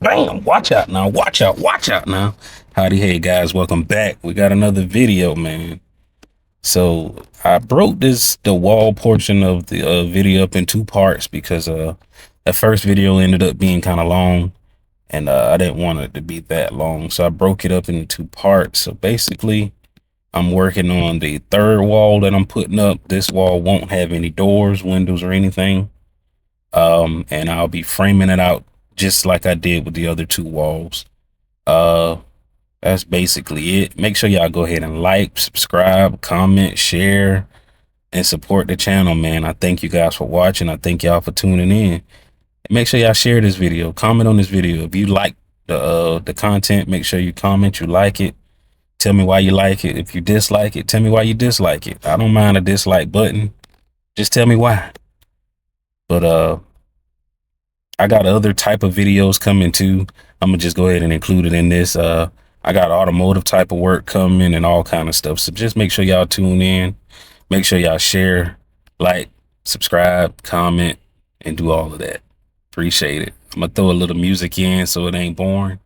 Bam! Watch out now. Watch out. Watch out now. Howdy, hey guys, welcome back. We got another video, man. So I broke the wall portion of the video up in two parts because that first video ended up being kind of long, and I didn't want it to be that long, so I broke it up into two parts. So basically, I'm working on the third wall that I'm putting up. This wall won't have any doors, windows, or anything. And I'll be framing it out just like I did with the other two walls. That's basically it. Make sure y'all go ahead and like, subscribe, comment, share, and support the channel, man. I thank you guys for watching. I thank y'all for tuning in. And make sure y'all share this video, comment on this video. If you like the content, make sure you comment, you like it. Tell me why you like it. If you dislike it, tell me why you dislike it. I don't mind a dislike button. Just tell me why. But I got other type of videos coming too. I'm gonna just go ahead and include it in this. I got automotive type of work coming and all kind of stuff. So just make sure y'all tune in. Make sure y'all share, like, subscribe, comment, and do all of that. Appreciate it. I'm gonna throw a little music in so it ain't boring.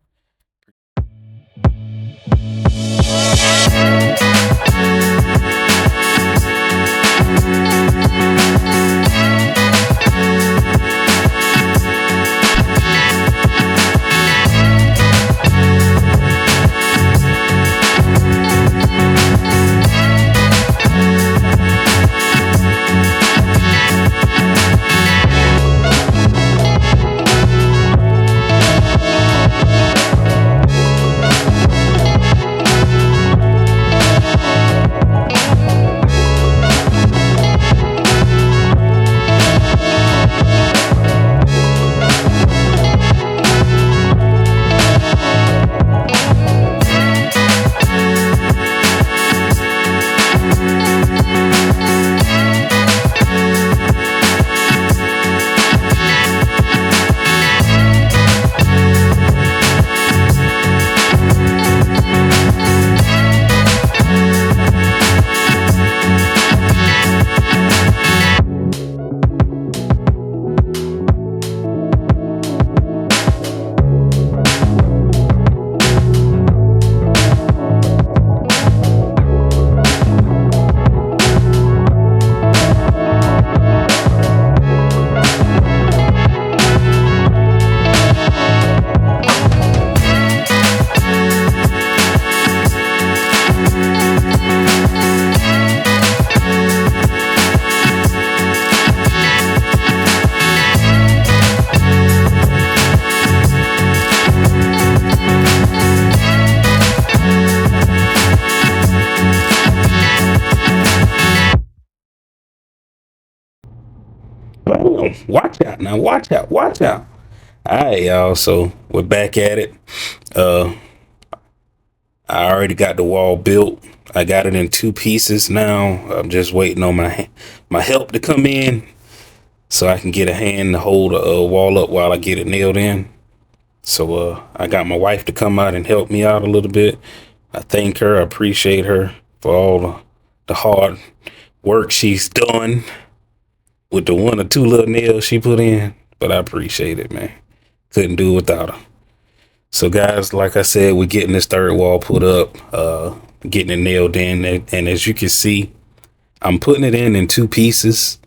Bam. Watch out now. Watch out. Watch out. All right, y'all. So we're back at it. I already got the wall built. I got it in two pieces now. I'm just waiting on my help to come in so I can get a hand to hold the wall up while I get it nailed in. So I got my wife to come out and help me out a little bit. I thank her. I appreciate her for all the hard work she's done with the one or two little nails she put in. But I appreciate it, man. Couldn't do it without her. So guys, like I said, we're getting this third wall put up, getting it nailed in. And as you can see, I'm putting it in two pieces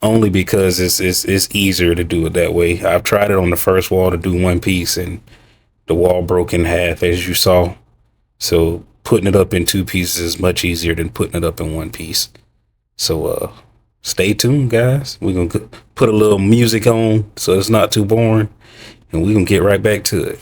only because it's easier to do it that way. I've tried it on the first wall to do one piece and the wall broke in half, as you saw. So putting it up in two pieces is much easier than putting it up in one piece. So stay tuned, guys. We're going to put a little music on so it's not too boring, and we're going to get right back to it.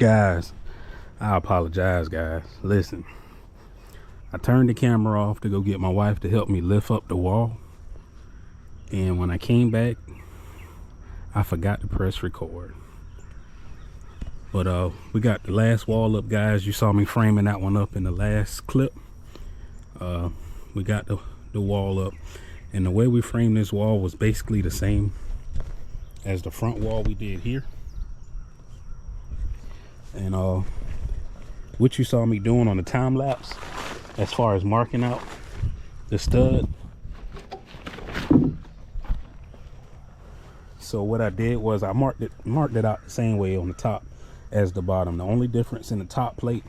Guys, I apologize, guys. Listen, I turned the camera off to go get my wife to help me lift up the wall, and when I came back, I forgot to press record. But we got the last wall up, guys. You saw me framing that one up in the last clip. We got the wall up, and the way we framed this wall was basically the same as the front wall we did here. And what you saw me doing on the time lapse as far as marking out the stud. So what I did was I marked it out the same way on the top as the bottom. The only difference in the top plate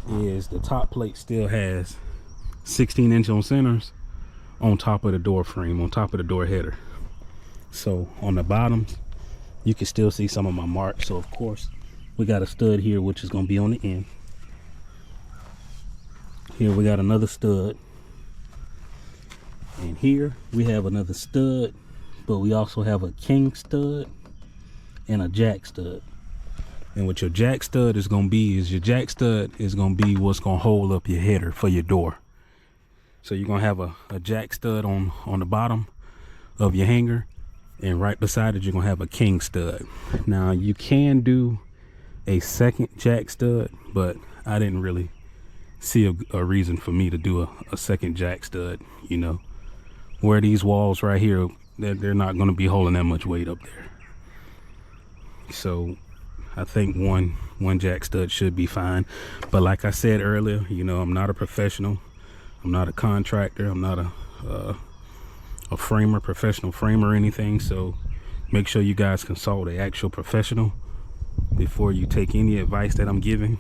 is the top plate still has 16-inch on centers on top of the door frame, on top of the door header. So on the bottoms, you can still see some of my marks. So of course, we got a stud here, which is going to be on the end. Here we got another stud. And here we have another stud, but we also have a king stud and a jack stud. And what your jack stud is going to be is your jack stud is going to be what's going to hold up your header for your door. So you're going to have a jack stud on the bottom of your hanger, and right beside it you're going to have a king stud. Now you can do a second jack stud, but I didn't really see a reason for me to do a second jack stud. You know, where these walls right here, they're not going to be holding that much weight up there. So I think one jack stud should be fine. But like I said earlier, you know, I'm not a professional. I'm not a contractor. I'm not a framer, professional framer or anything. So make sure you guys consult an actual professional before you take any advice that I'm giving.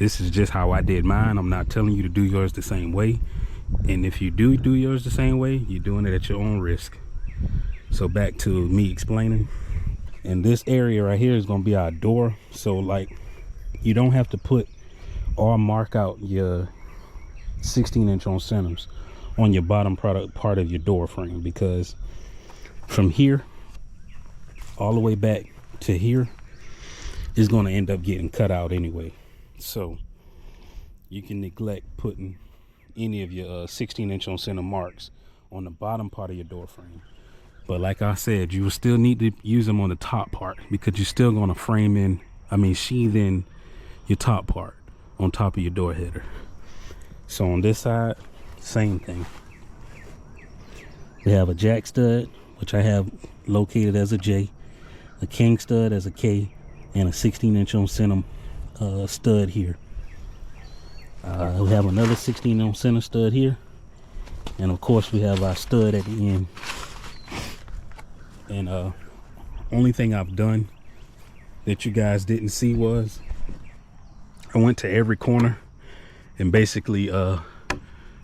This is just how I did mine. I'm not telling you to do yours the same way. And if you do yours the same way, you're doing it at your own risk. So back to me explaining. And this area right here is going to be our door. So like, you don't have to put or mark out your 16-inch on centers on your bottom part of your door frame, because from here all the way back to here is going to end up getting cut out anyway. So you can neglect putting any of your 16-inch on center marks on the bottom part of your door frame. But like I said, you will still need to use them on the top part, because you're still going to sheathe in your top part on top of your door header. So on this side, same thing. We have a jack stud, which I have located as a J, a king stud as a K, and a 16-inch on center stud here. We have another 16 on center stud here, and of course we have our stud at the end. And only thing I've done that you guys didn't see was I went to every corner and basically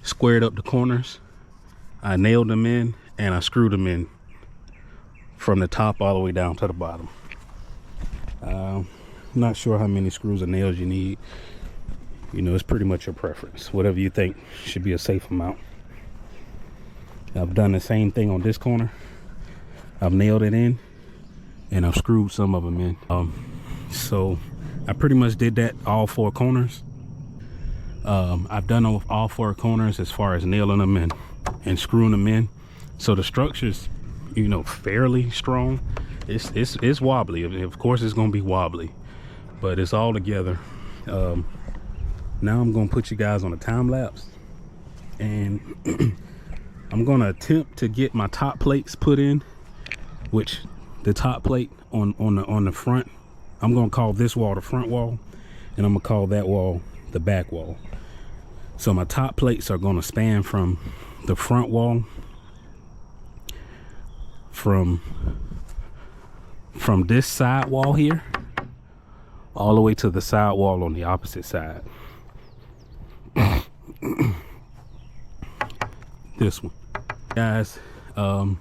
squared up the corners. I nailed them in and I screwed them in from the top all the way down to the bottom. Not sure how many screws or nails you need. You know, it's pretty much your preference. Whatever you think should be a safe amount. I've done the same thing on this corner. I've nailed it in and I've screwed some of them in. So I pretty much did that all four corners. I've done all four corners as far as nailing them in and screwing them in. So the structure's, you know, fairly strong. It's wobbly. Of course it's gonna be wobbly, but it's all together. Now I'm gonna put you guys on a time lapse, and I'm gonna attempt to get my top plates put in, which the top plate on the front, I'm gonna call this wall the front wall, and I'm gonna call that wall the back wall. So my top plates are gonna span from the front wall, from this side wall here all the way to the side wall on the opposite side. This one, guys. How I'm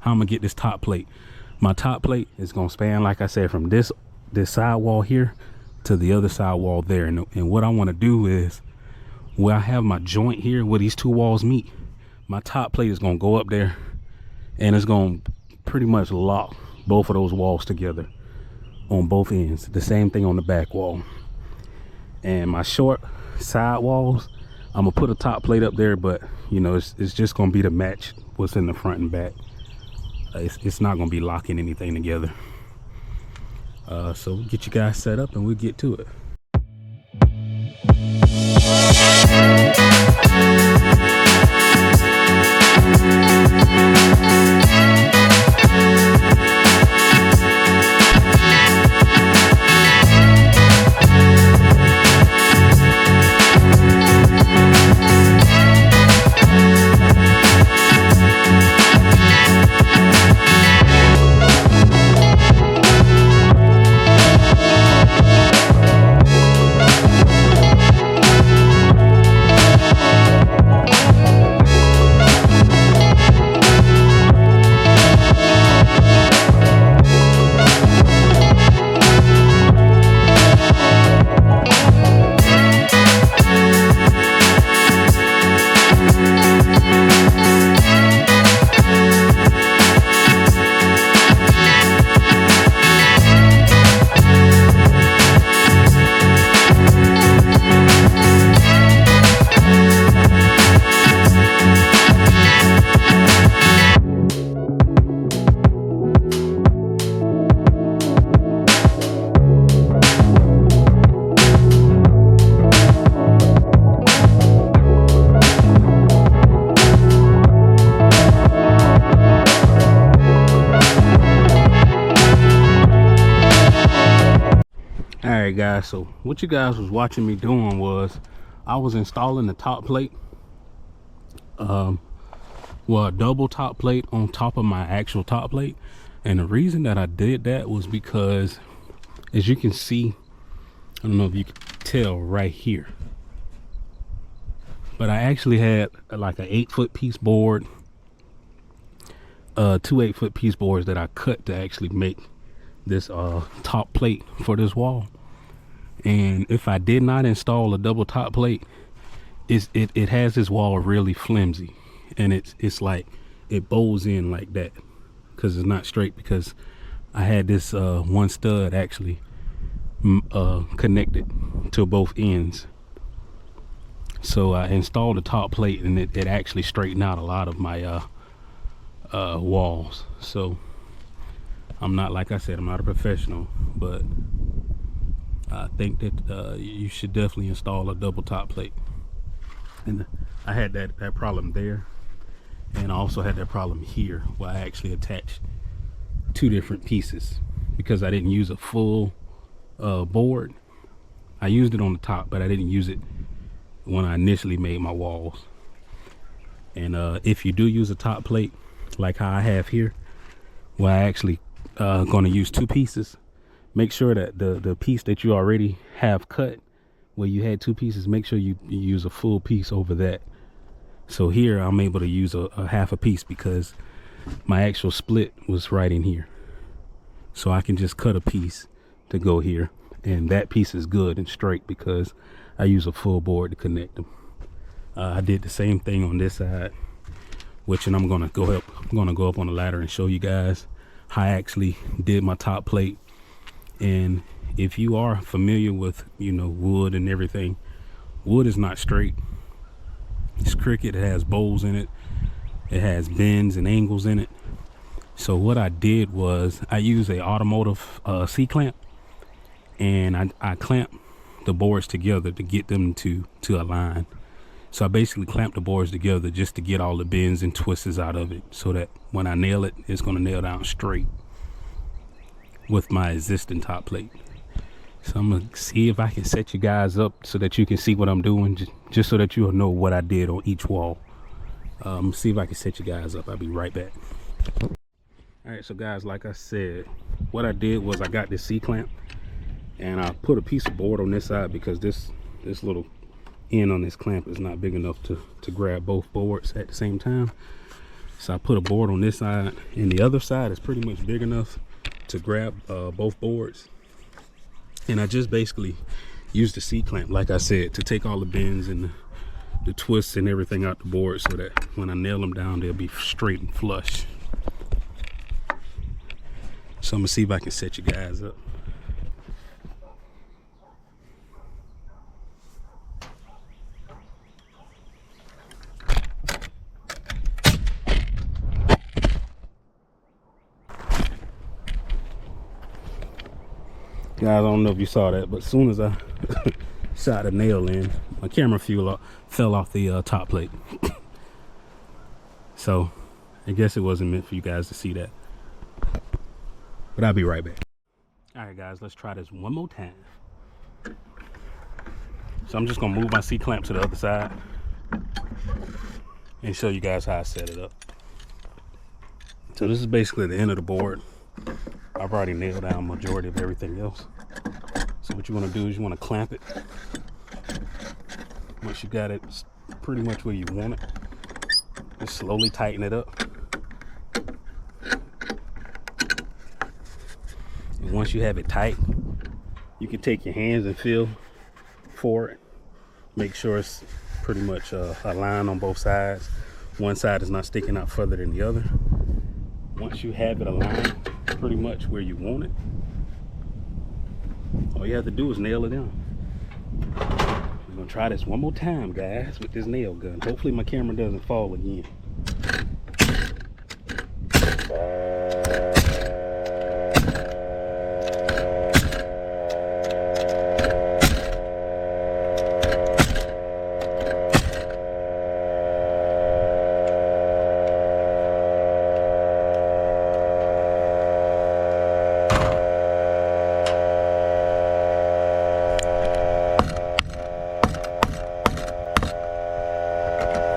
gonna get this top plate? My top plate is gonna span, like I said, from this side wall here to the other side wall there. And what I want to do is, where I have my joint here where these two walls meet, my top plate is gonna go up there and it's gonna pretty much lock both of those walls together on both ends. The same thing on the back wall. And my short side walls, I'm gonna put a top plate up there, but you know, it's just gonna be to match what's in the front and back. It's not gonna be locking anything together. So we'll get you guys set up and we'll get to it. Alright guys, so what you guys was watching me doing was I was installing the top plate, well, a double top plate on top of my actual top plate. And the reason that I did that was because, as you can see, I don't know if you can tell right here, but I actually had like an 8-foot piece board, 2 8-foot piece boards that I cut to actually make this top plate for this wall. And if I did not install a double top plate, it has this wall really flimsy, and it's like it bows in like that because it's not straight, because I had this one stud actually connected to both ends. So I installed the top plate, and it actually straightened out a lot of my walls. So I'm not, like I said, I'm not a professional, but I think that you should definitely install a double top plate. And I had that problem there, and I also had that problem here where I actually attached 2 different pieces because I didn't use a full board. I used it on the top, but I didn't use it when I initially made my walls. And if you do use a top plate like how I have here, where I actually going to use 2 pieces, make sure that the piece that you already have cut, where you had 2 pieces, make sure you use a full piece over that. So here I'm able to use a half a piece because my actual split was right in here. So I can just cut a piece to go here, and that piece is good and straight because I use a full board to connect them. I did the same thing on this side, which, and I'm gonna go up on the ladder and show you guys how I actually did my top plate. And if you are familiar with, you know, wood and everything, wood is not straight. It's crooked. It has bowls in it. It has bends and angles in it. So what I did was I used a automotive C-clamp, and I clamped the boards together to get them to align. So I basically clamped the boards together just to get all the bends and twists out of it, so that when I nail it, it's going to nail down straight with my existing top plate. So I'm gonna see if I can set you guys up so that you can see what I'm doing, just so that you'll know what I did on each wall. See if I can set you guys up. I'll be right back. All right, so guys, like I said, what I did was I got this C-clamp, and I put a piece of board on this side because this little end on this clamp is not big enough to grab both boards at the same time. So I put a board on this side, and the other side is pretty much big enough to grab both boards. And I just basically used the C-clamp, like I said, to take all the bends and the twists and everything out the board, so that when I nail them down, they'll be straight and flush. So I'm gonna see if I can set you guys up. Guys, I don't know if you saw that, but as soon as I shot a nail in, my camera fell off the top plate. So I guess it wasn't meant for you guys to see that. But I'll be right back. All right, guys, let's try this one more time. So I'm just gonna move my C-clamp to the other side and show you guys how I set it up. So this is basically the end of the board. I've already nailed down majority of everything else. So what you want to do is you want to clamp it. Once you got it pretty much where you want it, just slowly tighten it up. And once you have it tight, you can take your hands and feel for it. Make sure it's pretty much aligned on both sides. One side is not sticking out further than the other. Once you have it aligned pretty much where you want it, all you have to do is nail it down. We're gonna try this one more time, guys, with this nail gun. Hopefully my camera doesn't fall again.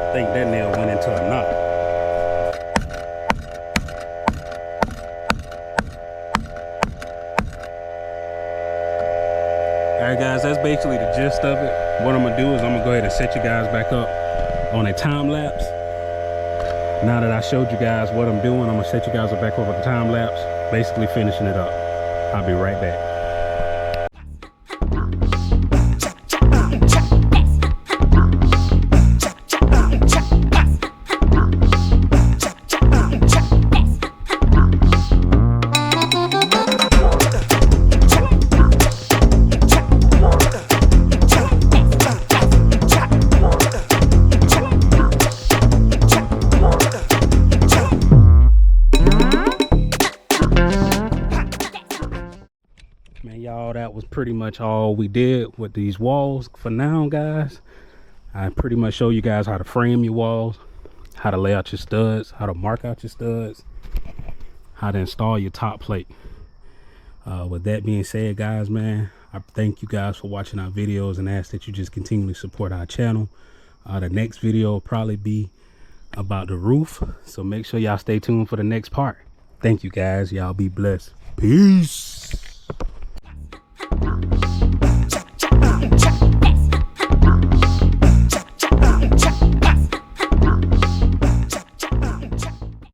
I think that nail went into a knot. Alright guys, that's basically the gist of it. What I'm gonna do is I'm gonna go ahead and set you guys back up on a time lapse. Now that I showed you guys what I'm doing, I'm gonna set you guys back over the time lapse, basically finishing it up. I'll be right back. Man, y'all, that was pretty much all we did with these walls for now, guys. I pretty much show you guys how to frame your walls, how to lay out your studs, how to mark out your studs, how to install your top plate. With that being said, guys, man, I thank you guys for watching our videos and ask that you just continually support our channel. The next video will probably be about the roof, so make sure y'all stay tuned for the next part. Thank you guys. Y'all be blessed. Peace.